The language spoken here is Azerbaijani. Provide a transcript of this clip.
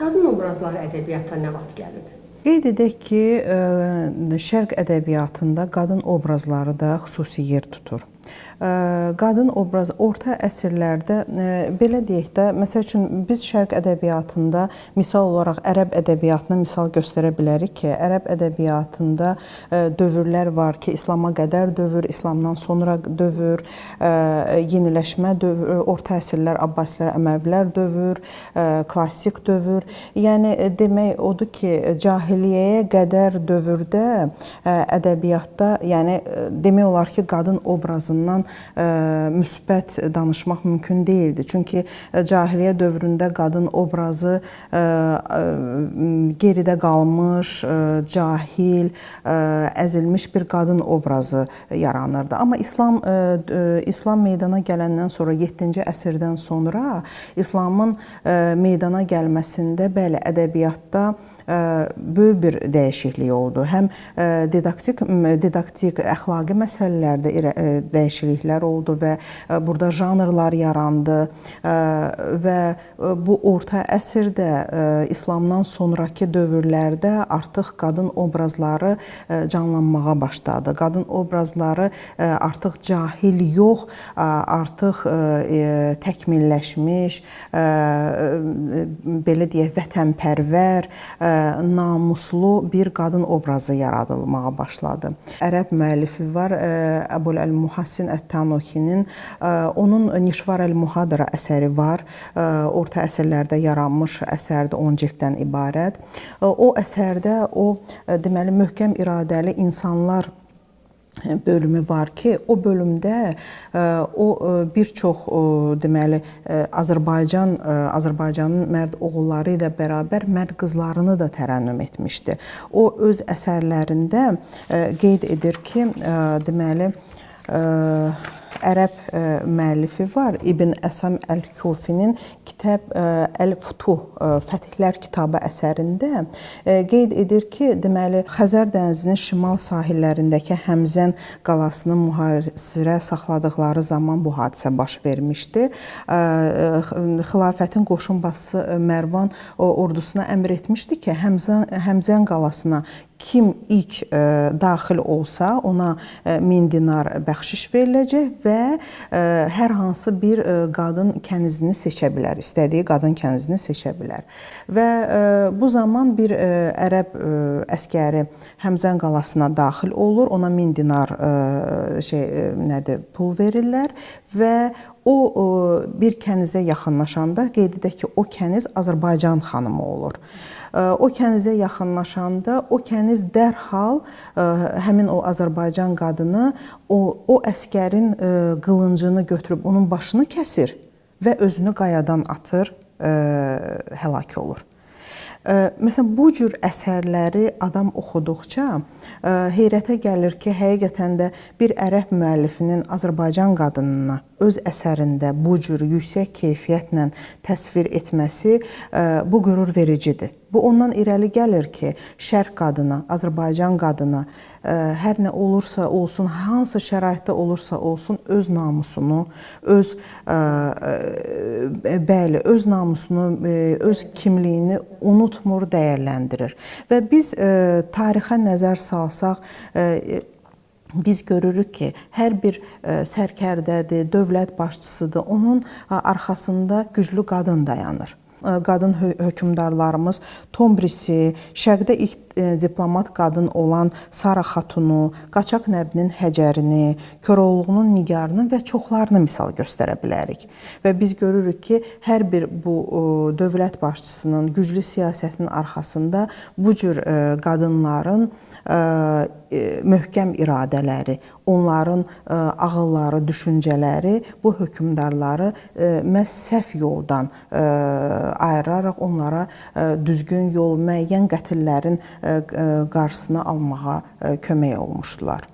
Qadın obrazları ədəbiyyata nə vaxt gəlib? Qeyd edək ki, Şərq ədəbiyyatında qadın obrazları da xüsusi yer tutur. Qadın obrazı orta əsrlərdə belə deyək də, məsəl üçün biz Şərq ədəbiyyatında misal olaraq ərəb ədəbiyyatına misal göstərə bilərik ki, ərəb ədəbiyyatında dövrlər var ki, İslama qədər dövr, İslamdan sonra dövr, yeniləşmə dövr, orta əsrlər, Abbasilər, Əməvilər dövr, klassik dövr. Yəni demək odur ki, cahiliyyəyə qədər dövrdə ədəbiyyatda, yəni demək olar ki, qadın obrazından müsbət danışmaq mümkün deyildi. Çünki cahiliyyə dövründə qadın obrazı geridə qalmış, cahil, əzilmiş bir qadın obrazı yaranırdı. Amma İslam meydana gələndən sonra, 7-ci əsrdən sonra İslamın meydana gəlməsində bəli, ədəbiyyatda böyük bir dəyişiklik oldu. Həm didaktik, əxlaqi məsələlərdə dəyişikliklər oldu və burada janrlar yarandı və bu orta əsrdə İslamdan sonraki dövrlərdə artıq qadın obrazları canlanmağa başladı. Qadın obrazları artıq cahil yox, artıq təkmilləşmiş, belə deyək, vətənpərvər, namuslu bir qadın obrazı yaradılmağa başladı. Ərəb müəllifi var, Əbul Əl-Muhassin Ət-Tanukinin, onun Nişvar Əl-Muhadara əsəri var. Orta əsrlərdə yaranmış əsərdir, 10 cilddən ibarət. O əsərdə deməli, möhkəm iradəli insanlar bölümü var ki, o bölümdə o bir çox deməli Azərbaycanın mərd oğulları ilə bərabər mərd qızlarını da tərənnüm etmişdi. O öz əsərlərində qeyd edir ki, deməli ərəb müəllifi var, İbn Əsam Əl-Kufinin kitab Əl-Futuh, Fətihlər kitabı əsərində qeyd edir ki, deməli Xəzər dənizinin şimal sahillərindəki Həmzən qalasını mühasirə saxladıqları zaman bu hadisə baş vermişdi. Xilafətin qoşun başçısı Mərvan ordusuna əmr etmişdi ki, Həmzən qalasına kim ilk daxil olsa, ona 1000 dinar bəxşiş veriləcək və hər hansı bir qadın kənizini seçə bilər, istədiyi qadın kənizini seçə bilər. Və bu zaman bir ərəb əskəri Həmzən qalasına daxil olur, ona 1000 dinar pul verirlər və o bir kənizə yaxınlaşanda qeyd edək ki, o kəniz Azərbaycan xanımı olur. O kənizə yaxınlaşanda o kəniz dərhal həmin o Azərbaycan qadını o əskərin qılıncını götürüb onun başını kəsir və özünü qayadan atır, həlak olur. Məsələn, bu cür əsərləri adam oxuduqca heyrətə gəlir ki, həqiqətən də bir ərəb müəllifinin Azərbaycan qadınına öz əsərində bu cür yüksək keyfiyyətlə təsvir etməsi bu qürur vericidir. Bu ondan irəli gəlir ki, Şərq qadını, Azərbaycan qadını hər nə olursa olsun, hansı şəraitdə olursa olsun öz namusunu, öz namusunu, öz kimliyini unutmur, dəyərləndirir. Və biz tarixə nəzər salsaq, biz görürük ki, hər bir sərkərdədir, dövlət başçısıdır, onun arxasında güclü qadın dayanır. Qadın hökmdarlarımız Tombrisi, Şərqdə ilk diplomat qadın olan Sara Xatunu, Qaçaq Nəbinin Həcərini, Koroğlunun Nigarını və çoxlarını misal göstərə bilərik. Və biz görürük ki, hər bir bu dövlət başçısının güclü siyasətinin arxasında bu cür qadınların möhkəm iradələri, onların ağılları, düşüncələri bu hökmdarları məhz səhv yoldan ayıraraq onlara düzgün yol, müəyyən qətllərin qarşısını almağa kömək olmuşdular.